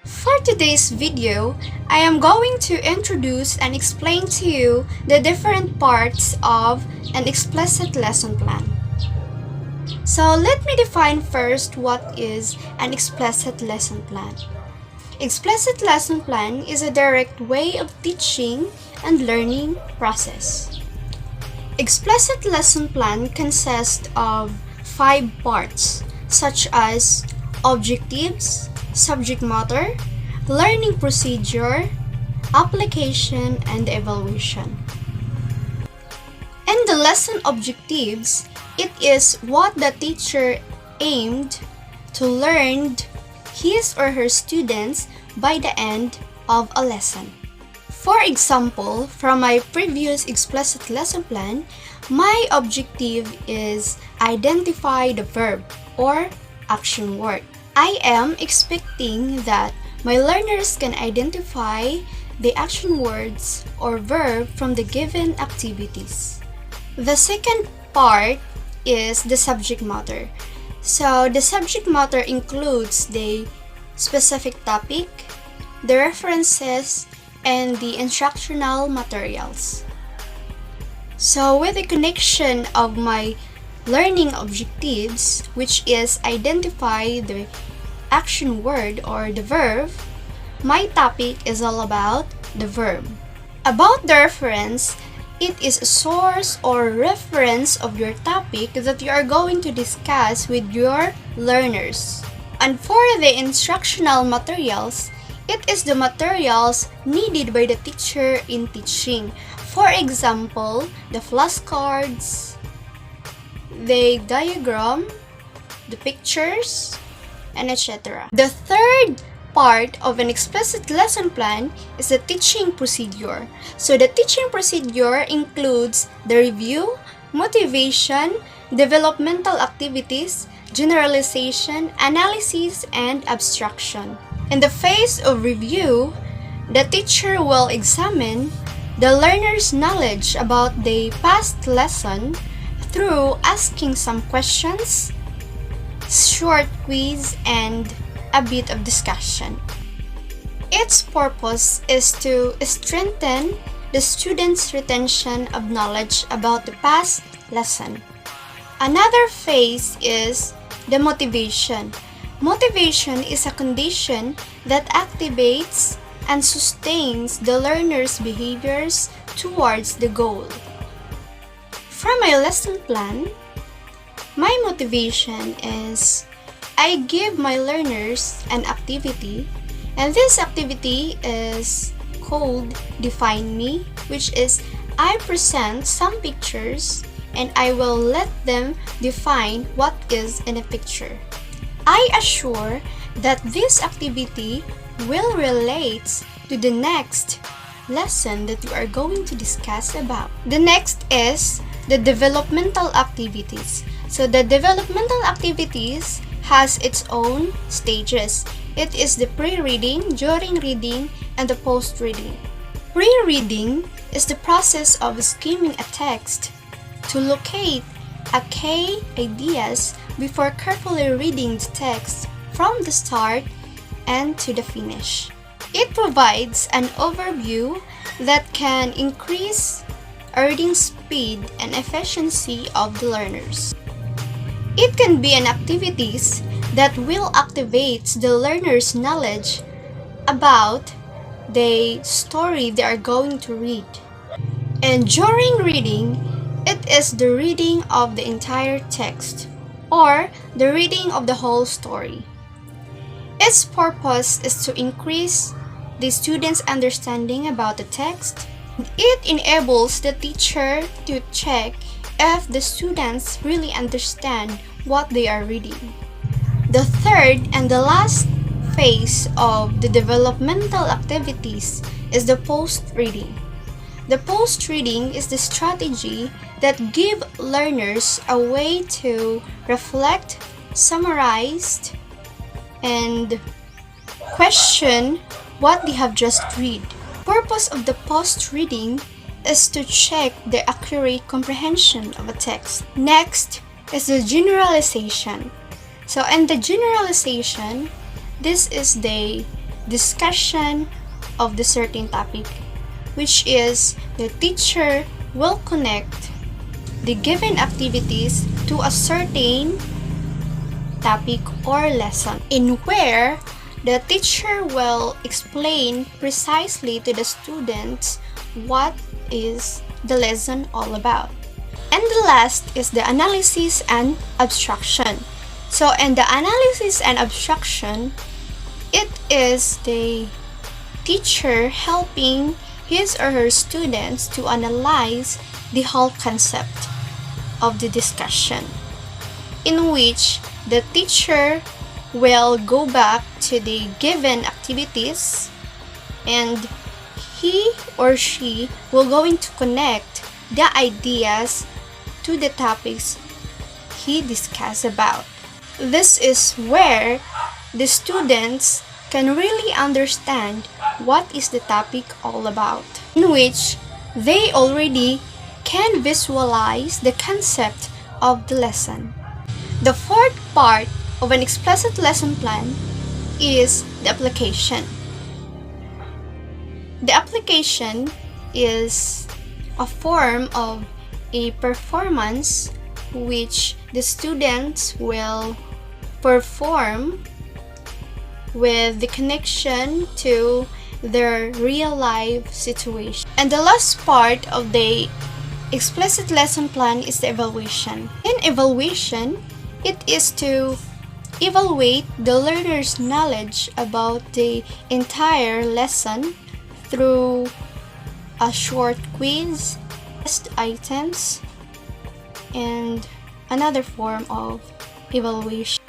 For today's video, I am going to introduce and explain to you the different parts of an explicit lesson plan. So let me define first what is an explicit lesson plan. Explicit lesson plan is a direct way of teaching and learning process. Explicit lesson plan consists of 5 parts such as objectives, subject matter, learning procedure, application, and evaluation. In the lesson objectives, it is what the teacher aimed to learn his or her students by the end of a lesson. For example, from my previous explicit lesson plan, my objective is identify the verb or action word. I am expecting that my learners can identify the action words or verb from the given activities. The second part is the subject matter. So the subject matter includes the specific topic, the references, and the instructional materials. So with the connection of my learning objectives, which is identify the action word or the verb, my topic is all about the verb. About the reference, it is a source or reference of your topic that you are going to discuss with your learners. And for the instructional materials, it is the materials needed by the teacher in teaching. For example, the flashcards, the diagram, the pictures, and etc. The third part of an explicit lesson plan is the teaching procedure. So the teaching procedure includes the review, motivation, developmental activities, generalization, analysis, and abstraction. In the phase of review, the teacher will examine the learner's knowledge about the past lesson through asking some questions, short quiz, and a bit of discussion. Its purpose is to strengthen the student's retention of knowledge about the past lesson. Another phase is the motivation. Motivation is a condition that activates and sustains the learner's behaviors towards the goal. From my lesson plan, my motivation is I give my learners an activity, and this activity is called Define Me, which is I present some pictures and I will let them define what is in a picture. I assure that this activity will relate to the next lesson that you are going to discuss about. The next is the developmental activities. So the developmental activities has its own stages. It is the pre-reading, during reading, and the post-reading. Pre-reading is the process of skimming a text to locate key ideas before carefully reading the text from the start and to the finish. It provides an overview that can increase reading speed and efficiency of the learners. It can be an activities that will activate the learner's knowledge about the story they are going to read. And during reading, it is the reading of the entire text or the reading of the whole story. Its purpose is to increase the student's understanding about the text. It enables the teacher to check if the students really understand what they are reading. The third and the last phase of the developmental activities is the post-reading. The post-reading is the strategy that gives learners a way to reflect, summarize, and question what they have just read. The purpose of the post-reading is to check the accurate comprehension of a text. Next is the generalization. So in the generalization, this is the discussion of the certain topic, which is the teacher will connect the given activities to a certain topic or lesson, in where the teacher will explain precisely to the students what is the lesson all about. And the last is the analysis and abstraction. So in the analysis and abstraction, it is the teacher helping his or her students to analyze the whole concept of the discussion, in which the teacher will go back to the given activities and he or she will going to connect the ideas to the topics he discussed about. This is where the students can really understand what is the topic all about, in which they already can visualize the concept of the lesson. The fourth part of an explicit lesson plan is the application. The application is a form of a performance which the students will perform with the connection to their real life situation. And the last part of the explicit lesson plan is the evaluation. In evaluation, it is to evaluate the learner's knowledge about the entire lesson through a short quiz, test items, and another form of evaluation.